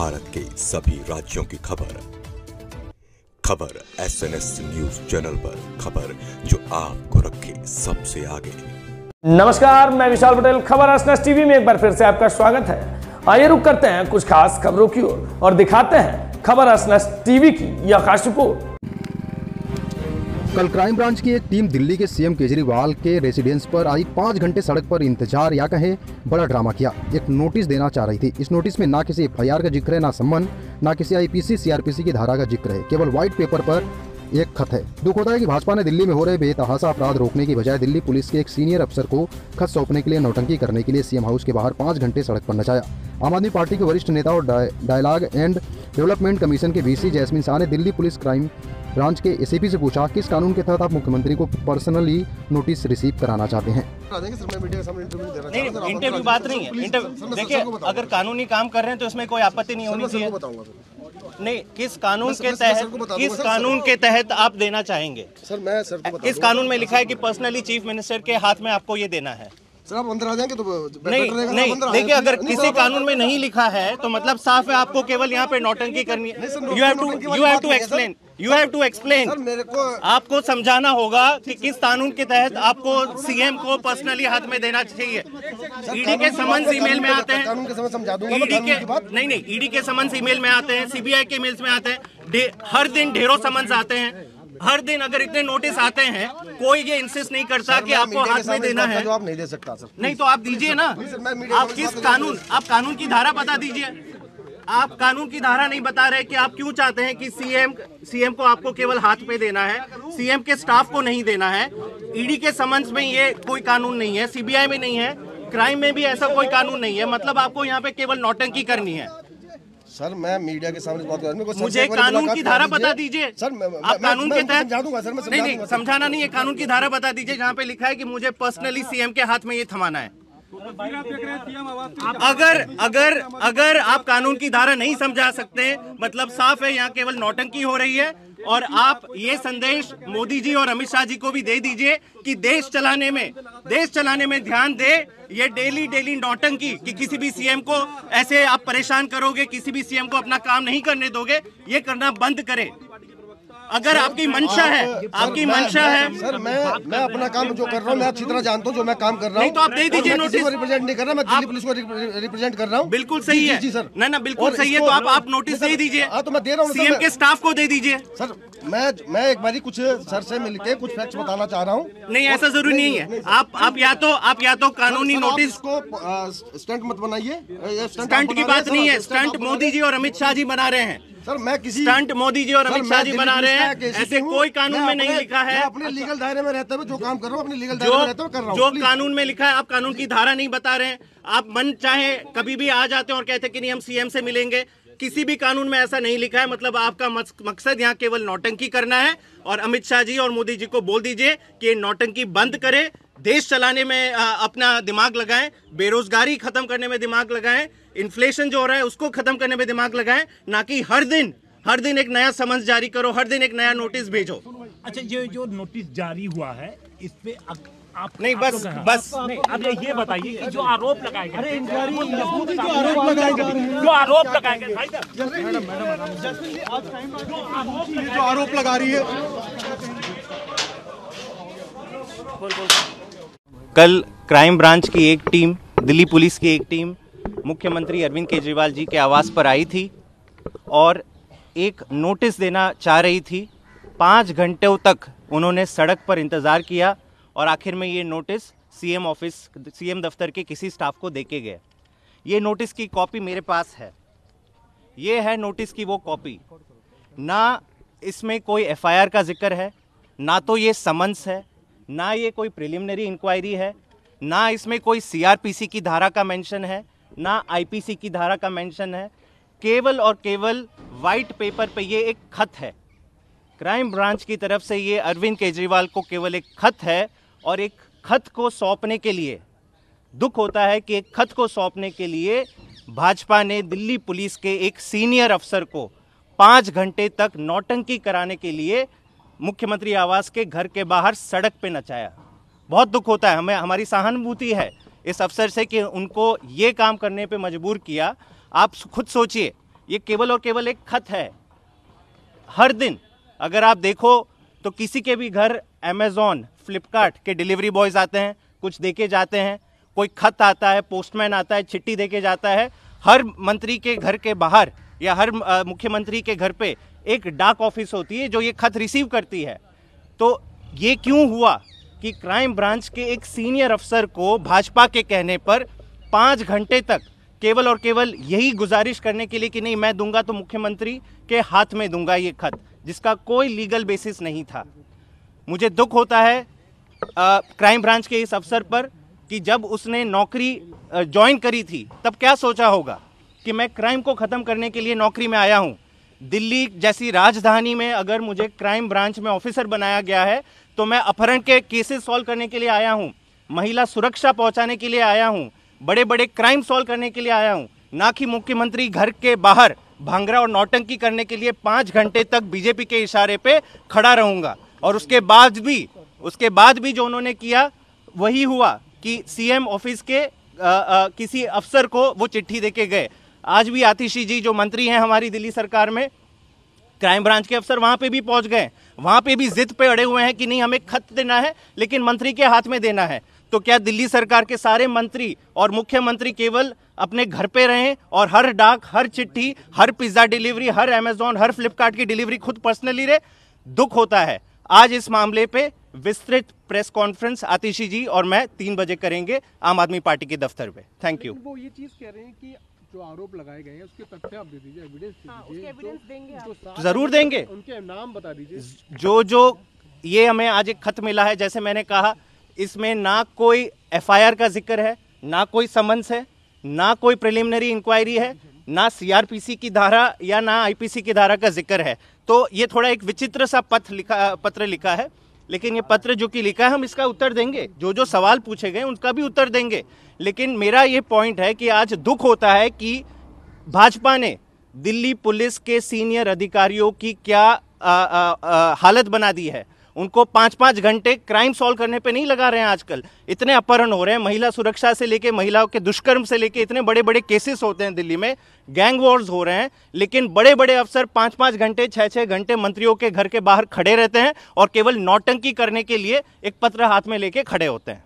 भारत के सभी राज्यों की खबर SNS न्यूज चैनल पर, खबर जो आपको रखे सबसे आगे। नमस्कार, मैं विशाल पटेल। खबर SNS टीवी में एक बार फिर से आपका स्वागत है। आइए रुक करते हैं कुछ खास खबरों की ओर और दिखाते हैं खबर SNS टीवी की यह खास रिपोर्ट। कल क्राइम ब्रांच की एक टीम दिल्ली के सीएम केजरीवाल के रेसिडेंस पर आई। 5 घंटे सड़क पर इंतजार या कहे बड़ा ड्रामा किया। एक नोटिस देना चाह रही थी। इस नोटिस में ना किसी FIR का जिक्र है, ना सम्मन, ना किसी IPC CRPC की धारा का जिक्र है। केवल व्हाइट पेपर पर एक खत है। दुख होता है कि भाजपा ने दिल्ली में हो रहे बेतहाशा अपराध रोकने की बजाय दिल्ली पुलिस के एक सीनियर अफसर को खत सौंपने के लिए नौटंकी करने के लिए सीएम हाउस के बाहर 5 घंटे सड़क पर नचाया। आम आदमी पार्टी के वरिष्ठ नेता और डायलॉग एंड डेवलपमेंट कमीशन के VC जैस्मिन शाह ने दिल्ली पुलिस क्राइम ब्रांच के ACP से पूछा, किस कानून के तहत आप मुख्यमंत्री को पर्सनली नोटिस रिसीव कराना चाहते हैं। नहीं, इंटरव्यू बात नहीं है। देखिए, अगर कानूनी काम कर रहे हैं तो इसमें कोई आपत्ति नहीं होनी चाहिए। नहीं, किस कानून के तहत आप देना चाहेंगे? सर मैं सर को किस कानून में लिखा है कि पर्सनली चीफ मिनिस्टर के हाथ में आपको ये देना है? सर आप अंदर आ जाएंगे तो नहीं, देखिए, अगर किसी कानून में नहीं लिखा है तो मतलब साफ है आपको केवल यहाँ पे नौटंकी करनी है। You have to explain. आपको समझाना होगा कि किस कानून के तहत आपको CM को पर्सनली हाथ में देना चाहिए। ईडी के समन्स ईमेल में आते हैं। ईडी के समन्स ईमेल में आते हैं, CBI के ईमेल्स में आते हैं। हर दिन ढेरों समन्स आते हैं। हर दिन अगर इतने नोटिस आते हैं, कोई ये इंसिस्ट नहीं करता कि आपको हाथ में देना है। जवाब नहीं दे सकता सर। नहीं तो आप दीजिए ना। आप कानून की धारा बता दीजिए। आप कानून की धारा नहीं बता रहे कि आप क्यों चाहते हैं कि सीएम को आपको केवल हाथ पे देना है, CM के स्टाफ को नहीं देना है। ईडी के समन्स में ये कोई कानून नहीं है, CBI में नहीं है, क्राइम में भी ऐसा कोई कानून नहीं है। मतलब आपको यहाँ पे केवल नौटंकी करनी है। सर मैं मीडिया के सामने बात कर रहा हूं। मुझे कानून की धारा बता दीजिए सर। आप कानून के तहत समझा दूंगा सर। नहीं, समझाना नहीं है। कानून की धारा बता दीजिए जहाँ पे लिखा है कि मुझे पर्सनली CM के हाथ में ये थमाना है। अगर आप कानून की धारा नहीं समझा सकते, मतलब साफ है यहाँ केवल नौटंकी हो रही है। और आप ये संदेश मोदी जी और अमित शाह जी को भी दे दीजिए कि देश चलाने में ध्यान दे। ये डेली नौटंकी कि किसी भी CM को ऐसे आप परेशान करोगे, किसी भी CM को अपना काम नहीं करने दोगे, ये करना बंद करें। अगर आपकी मंशा है सर मैं अपना काम जो कर रहा हूँ मैं अच्छी तरह जानता हूँ जो मैं काम कर रहा हूँ। नहीं तो आप दे दीजिए नोटिस। रिप्रेजेंट नहीं कर रहा, मैं दिल्ली पुलिस को रिप्रेजेंट कर रहा हूँ। बिल्कुल सही है। जी सर। ना बिल्कुल सही है। तो आप नोटिस दे दीजिए। तो मैं दे रहा हूँ। CM के स्टाफ को दे दीजिए। सर मैं एक बारी कुछ सर से मिलके कुछ फैक्ट्स बताना चाह रहा हूँ। नहीं, ऐसा जरूरी नहीं है। आप या तो कानूनी नोटिस को स्टंट मत बनाइए। स्टंट की बात नहीं है। स्टंट मोदी जी और अमित शाह जी बना रहे हैं। सर मैं किसी स्टंट मोदी जी और अमित शाह जी बना रहे हैं। ऐसे कोई कानून में नहीं लिखा है। अपने लीगल दायरे में रहते हुए जो काम कर रहा हूँ अपने लीगल दायरे में रहते हुए कर रहा हूँ। जो कानून में लिखा है, आप कानून की धारा नहीं बता रहे हैं। आप मन चाहे कभी भी आ जाते हैं और कहते हैं कि नहीं हम CM से मिलेंगे। किसी भी कानून में ऐसा नहीं लिखा है। मतलब आपका मकसद यहाँ केवल नौटंकी करना है। और अमित शाह जी और मोदी जी को बोल दीजिए कि नौटंकी बंद करें, देश चलाने में अपना दिमाग लगाएं, बेरोजगारी खत्म करने में दिमाग लगाएं, इन्फ्लेशन जो हो रहा है उसको खत्म करने में दिमाग लगाएं, ना कि हर दिन एक नया समन्स जारी करो, हर दिन एक नया नोटिस भेजो। अच्छा, ये जो नोटिस जारी हुआ है इस पे आप नहीं, बस नहीं, अब ये बताइए कि जो आरोप लगाए गए, जो आरोप लगा रही है। कल क्राइम ब्रांच की एक टीम, दिल्ली पुलिस की एक टीम मुख्यमंत्री अरविंद केजरीवाल जी के आवास पर आई थी और एक नोटिस देना चाह रही थी। 5 घंटों तक उन्होंने सड़क पर इंतज़ार किया और आखिर में ये नोटिस CM दफ्तर के किसी स्टाफ को देके गए। ये नोटिस की कॉपी मेरे पास है। ये है नोटिस की वो कॉपी। ना इसमें कोई FIR का जिक्र है, ना तो ये समन्स है, ना ये कोई प्रिलिमिनरी इंक्वायरी है, ना इसमें कोई CRPC की धारा का मेंशन है, ना IPC की धारा का मेंशन है। केवल और केवल वाइट पेपर पे ये एक खत है। क्राइम ब्रांच की तरफ से ये अरविंद केजरीवाल को केवल एक खत है। और एक खत को सौंपने के लिए दुख होता है कि एक खत को सौंपने के लिए भाजपा ने दिल्ली पुलिस के एक सीनियर अफसर को 5 घंटे तक नौटंकी कराने के लिए मुख्यमंत्री आवास के घर के बाहर सड़क पे नचाया। बहुत दुख होता है। हमारी सहानुभूति है इस अफसर से कि उनको ये काम करने पे मजबूर किया। आप खुद सोचिए, ये केवल और केवल एक खत है। हर दिन अगर आप देखो तो किसी के भी घर अमेजॉन, फ्लिपकार्ट के डिलीवरी बॉयज आते हैं, कुछ देके जाते हैं, कोई खत आता है, पोस्टमैन आता है, चिट्ठी देके जाता है। हर मंत्री के घर के बाहर या हर मुख्यमंत्री के घर पे एक डाक ऑफिस होती है जो ये खत रिसीव करती है। तो ये क्यों हुआ कि क्राइम ब्रांच के एक सीनियर अफसर को भाजपा के कहने पर 5 घंटे तक केवल और केवल यही गुजारिश करने के लिए कि नहीं मैं दूंगा तो मुख्यमंत्री के हाथ में दूंगा ये खत, जिसका कोई लीगल बेसिस नहीं था। मुझे दुख होता है क्राइम ब्रांच के इस अफसर पर कि जब उसने नौकरी ज्वाइन करी थी तब क्या सोचा होगा कि मैं क्राइम को ख़त्म करने के लिए नौकरी में आया हूँ। दिल्ली जैसी राजधानी में अगर मुझे क्राइम ब्रांच में ऑफिसर बनाया गया है तो मैं अपहरण के केसेस सॉल्व करने के लिए आया हूँ, महिला सुरक्षा पहुँचाने के लिए आया हूँ, बड़े बड़े क्राइम सॉल्व करने के लिए आया हूँ, ना कि मुख्यमंत्री घर के बाहर भांगड़ा और नौटंकी करने के लिए 5 घंटे तक बीजेपी के इशारे पे खड़ा रहूँगा। और उसके बाद भी जो उन्होंने किया वही हुआ कि सीएम ऑफिस के किसी अफसर को वो चिट्ठी देके गए। आज भी आतिशी जी जो मंत्री हैं हमारी दिल्ली सरकार में, क्राइम ब्रांच के अफसर वहां पे भी पहुंच गए, वहां पे भी जिद पे अड़े हुए हैं कि नहीं हमें खत देना है लेकिन मंत्री के हाथ में देना है। तो क्या दिल्ली सरकार के सारे मंत्री और मुख्यमंत्री केवल अपने घर पे रहें और हर डाक, हर चिट्ठी, हर पिज्जा डिलीवरी, हर अमेजॉन, हर फ्लिपकार्ट की डिलीवरी खुद पर्सनली रहे? दुख होता है। आज इस मामले पे विस्तृत प्रेस कॉन्फ्रेंस आतिशी जी और मैं 3 बजे करेंगे आम आदमी पार्टी के दफ्तर पे। Thank you. वो ये चीज कह रहे हैं कि जो आरोप लगाए गए हैं उसके तथ्य आप दे दीजिए, एविडेंस देंगे आप? जरूर देंगे। उनके नाम बता दीजिए। जो ये हमें आज एक खत मिला है, जैसे मैंने कहा, इसमें ना कोई एफआईआर का जिक्र है, ना कोई समन्स है, ना कोई प्रिलिमिनरी इंक्वायरी है, ना सीआरपीसी की धारा या ना आईपीसी की धारा का जिक्र है। तो ये थोड़ा एक विचित्र सा पत्र लिखा है, लेकिन ये पत्र जो कि लिखा है हम इसका उत्तर देंगे, जो सवाल पूछे गए उनका भी उत्तर देंगे। लेकिन मेरा ये पॉइंट है कि आज दुख होता है कि भाजपा ने दिल्ली पुलिस के सीनियर अधिकारियों की क्या हालत बना दी है। उनको 5-5 घंटे क्राइम सॉल्व करने पे नहीं लगा रहे हैं। आजकल इतने अपहरण हो रहे हैं, महिला सुरक्षा से लेके महिलाओं के दुष्कर्म से लेके इतने बड़े बड़े केसेस होते हैं दिल्ली में, गैंग वॉर्स हो रहे हैं, लेकिन बड़े बड़े अफसर 5-5 घंटे 6-6 घंटे मंत्रियों के घर के बाहर खड़े रहते हैं और केवल नौटंकी करने के लिए एक पत्र हाथ में लेके खड़े होते हैं।